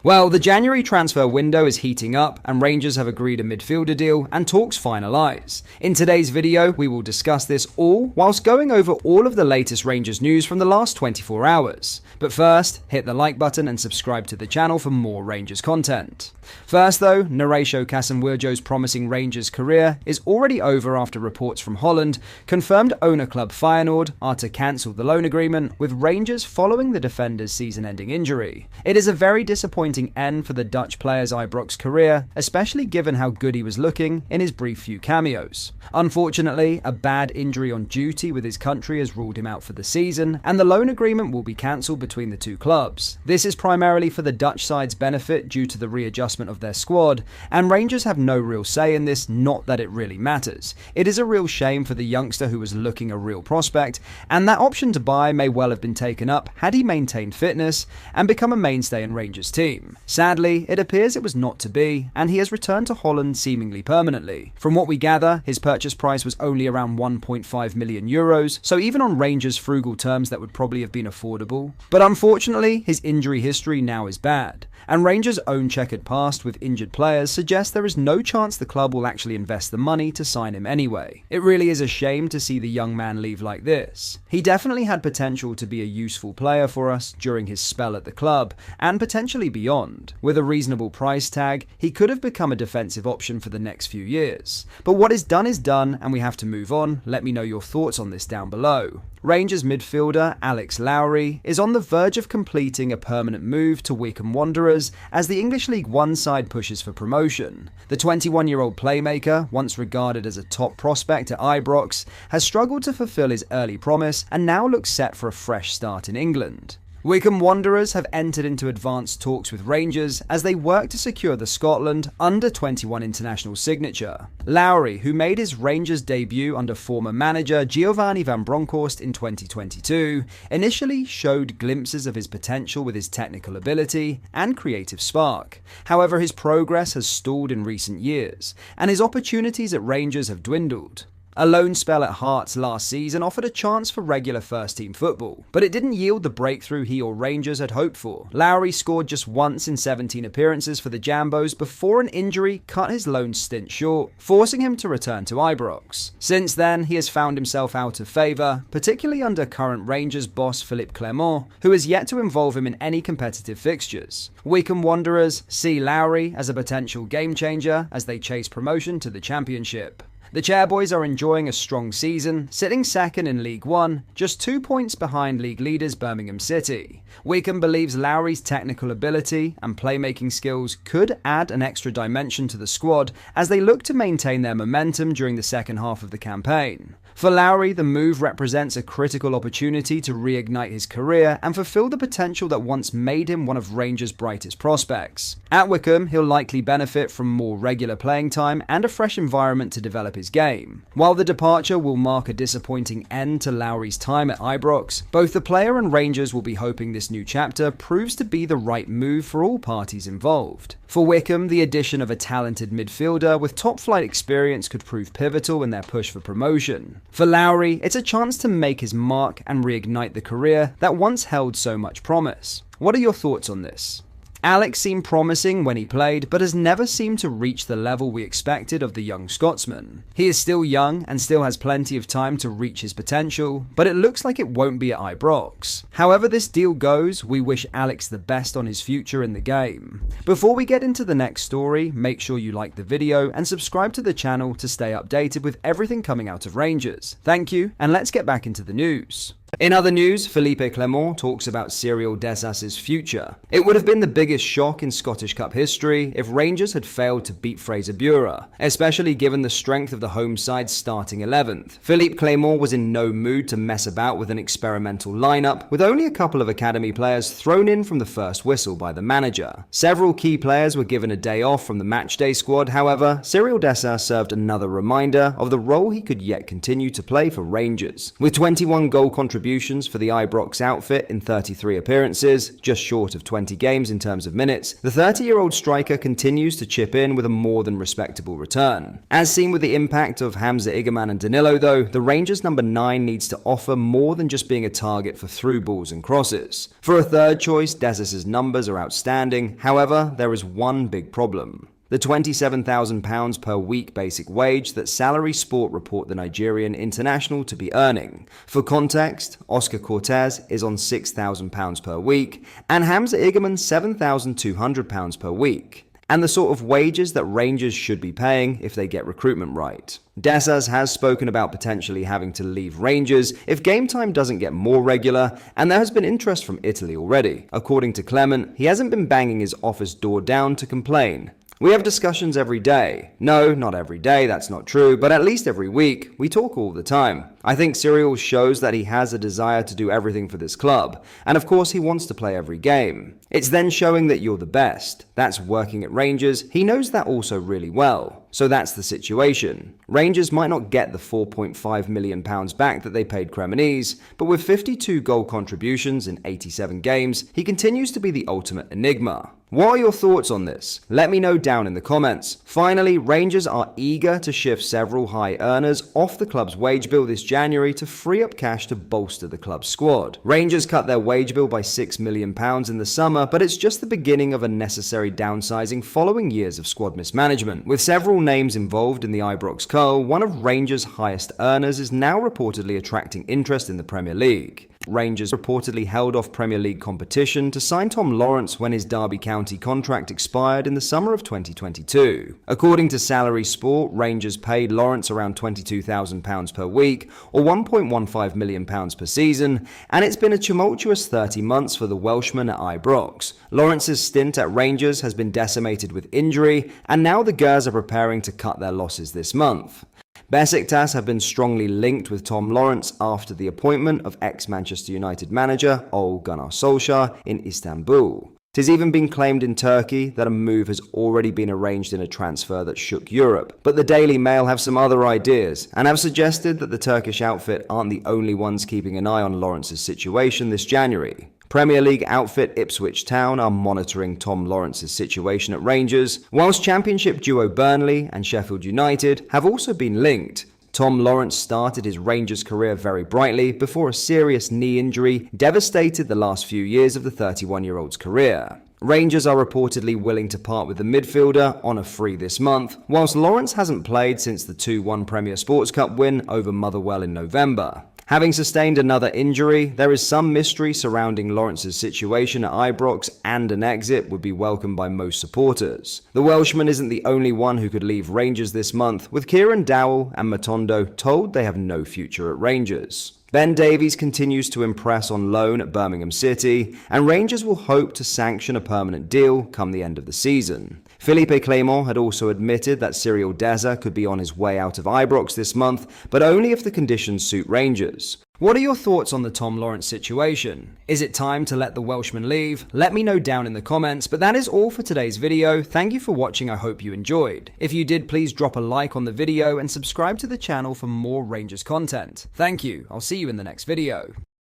Well, the January transfer window is heating up and Rangers have agreed a midfielder deal and talks finalise. In today's video, we will discuss this all whilst going over all of the latest Rangers news from the last 24 hours. But first, hit the like button and subscribe to the channel for more Rangers content. First though, Narecio Casemwirjo's promising Rangers career is already over after reports from Holland confirmed owner club Feyenoord are to cancel the loan agreement with Rangers following the defender's season-ending injury. It is a very disappointing end for the Dutch player's Ibrox career, especially given how good he was looking in his brief few cameos. Unfortunately, a bad injury on duty with his country has ruled him out for the season, and the loan agreement will be cancelled between the two clubs. This is primarily for the Dutch side's benefit due to the readjustment of their squad, and Rangers have no real say in this, not that it really matters. It is a real shame for the youngster who was looking a real prospect, and that option to buy may well have been taken up had he maintained fitness and become a mainstay in Rangers' team. Sadly, it appears it was not to be, and he has returned to Holland seemingly permanently. From what we gather, his purchase price was only around 1.5 million euros, so even on Rangers' frugal terms that would probably have been affordable. But unfortunately, his injury history now is bad, and Rangers' own checkered past with injured players suggests there is no chance the club will actually invest the money to sign him anyway. It really is a shame to see the young man leave like this. He definitely had potential to be a useful player for us during his spell at the club, and potentially beyond. With a reasonable price tag, he could have become a defensive option for the next few years. But what is done, and we have to move on. Let me know your thoughts on this down below. Rangers midfielder Alex Lowry is on the verge of completing a permanent move to Wycombe Wanderers as the English League One side pushes for promotion. The 21-year-old playmaker, once regarded as a top prospect at Ibrox, has struggled to fulfill his early promise and now looks set for a fresh start in England. Wycombe Wanderers have entered into advanced talks with Rangers as they work to secure the Scotland under-21 international signature. Lowry, who made his Rangers debut under former manager Giovanni van Bronckhorst in 2022, initially showed glimpses of his potential with his technical ability and creative spark. However, his progress has stalled in recent years, and his opportunities at Rangers have dwindled. A loan spell at Hearts last season offered a chance for regular first-team football, but it didn't yield the breakthrough he or Rangers had hoped for. Lowry scored just once in 17 appearances for the Jambos before an injury cut his loan stint short, forcing him to return to Ibrox. Since then, he has found himself out of favour, particularly under current Rangers boss Philippe Clement, who has yet to involve him in any competitive fixtures. Wycombe Wanderers see Lowry as a potential game-changer as they chase promotion to the Championship. The Chairboys are enjoying a strong season, sitting second in League One, just 2 points behind league leaders Birmingham City. Wycombe believes Lowry's technical ability and playmaking skills could add an extra dimension to the squad as they look to maintain their momentum during the second half of the campaign. For Lowry, the move represents a critical opportunity to reignite his career and fulfill the potential that once made him one of Rangers' brightest prospects. At Wycombe, he'll likely benefit from more regular playing time and a fresh environment to develop his game. While the departure will mark a disappointing end to Lowry's time at Ibrox, both the player and Rangers will be hoping this new chapter proves to be the right move for all parties involved. For Wycombe, the addition of a talented midfielder with top-flight experience could prove pivotal in their push for promotion. For Lowry, it's a chance to make his mark and reignite the career that once held so much promise. What are your thoughts on this? Alex seemed promising when he played, but has never seemed to reach the level we expected of the young Scotsman. He is still young and still has plenty of time to reach his potential, but it looks like it won't be at Ibrox. However this deal goes, we wish Alex the best on his future in the game. Before we get into the next story, make sure you like the video and subscribe to the channel to stay updated with everything coming out of Rangers. Thank you, and let's get back into the news. In other news, Philippe Clement talks about Cyril Dessas's future. It would have been the biggest shock in Scottish Cup history if Rangers had failed to beat Fraser Bura, especially given the strength of the home side's starting 11th. Philippe Clement was in no mood to mess about with an experimental lineup, with only a couple of academy players thrown in from the first whistle by the manager. Several key players were given a day off from the matchday squad, however, Cyril Dessas served another reminder of the role he could yet continue to play for Rangers. With 21 goal contributions contributions for the Ibrox outfit in 33 appearances, just short of 20 games in terms of minutes, the 30-year-old striker continues to chip in with a more than respectable return. As seen with the impact of Hamza Igerman and Danilo though, the Rangers number 9 needs to offer more than just being a target for through balls and crosses. For a third choice, Desis's numbers are outstanding, however, there is one big problem. The £27,000 per week basic wage that Salary Sport report the Nigerian international to be earning. For context, Oscar Cortez is on £6,000 per week, and Hamza Igerman £7,200 per week, and the sort of wages that Rangers should be paying if they get recruitment right. Desas has spoken about potentially having to leave Rangers if game time doesn't get more regular, and there has been interest from Italy already. According to Clement, he hasn't been banging his office door down to complain. We have discussions every day. No, not every day, that's not true, but at least every week. We talk all the time. I think Cyril shows that he has a desire to do everything for this club, and of course he wants to play every game. It's then showing that you're the best. That's working at Rangers. He knows that also really well. So that's the situation. Rangers might not get the £4.5 million back that they paid Cremonese, but with 52 goal contributions in 87 games, he continues to be the ultimate enigma. What are your thoughts on this? Let me know down in the comments. Finally, Rangers are eager to shift several high earners off the club's wage bill this January to free up cash to bolster the club's squad. Rangers cut their wage bill by £6 million in the summer, but it's just the beginning of a necessary downsizing following years of squad mismanagement. With several names involved in the Ibrox cull, one of Rangers' highest earners is now reportedly attracting interest in the Premier League. Rangers reportedly held off Premier League competition to sign Tom Lawrence when his Derby County contract expired in the summer of 2022. According to Salary Sport, Rangers paid Lawrence around £22,000 per week, or £1.15 million per season, and it's been a tumultuous 30 months for the Welshman at Ibrox. Lawrence's stint at Rangers has been decimated with injury, and now the Gers are preparing to cut their losses this month. Besiktas have been strongly linked with Tom Lawrence after the appointment of ex-Manchester United manager Ole Gunnar Solskjaer in Istanbul. It has even been claimed in Turkey that a move has already been arranged in a transfer that shook Europe. But the Daily Mail have some other ideas and have suggested that the Turkish outfit aren't the only ones keeping an eye on Lawrence's situation this January. Premier League outfit Ipswich Town are monitoring Tom Lawrence's situation at Rangers, whilst Championship duo Burnley and Sheffield United have also been linked. Tom Lawrence started his Rangers career very brightly before a serious knee injury devastated the last few years of the 31-year-old's career. Rangers are reportedly willing to part with the midfielder on a free this month, whilst Lawrence hasn't played since the 2-1 Premier Sports Cup win over Motherwell in November. Having sustained another injury, there is some mystery surrounding Lawrence's situation at Ibrox, and an exit would be welcomed by most supporters. The Welshman isn't the only one who could leave Rangers this month, with Kieran Dowell and Matondo told they have no future at Rangers. Ben Davies continues to impress on loan at Birmingham City, and Rangers will hope to sanction a permanent deal come the end of the season. Philippe Clement had also admitted that Cyril Deza could be on his way out of Ibrox this month, but only if the conditions suit Rangers. What are your thoughts on the Tom Lawrence situation? Is it time to let the Welshman leave? Let me know down in the comments, but that is all for today's video. Thank you for watching, I hope you enjoyed. If you did, please drop a like on the video and subscribe to the channel for more Rangers content. Thank you, I'll see you in the next video.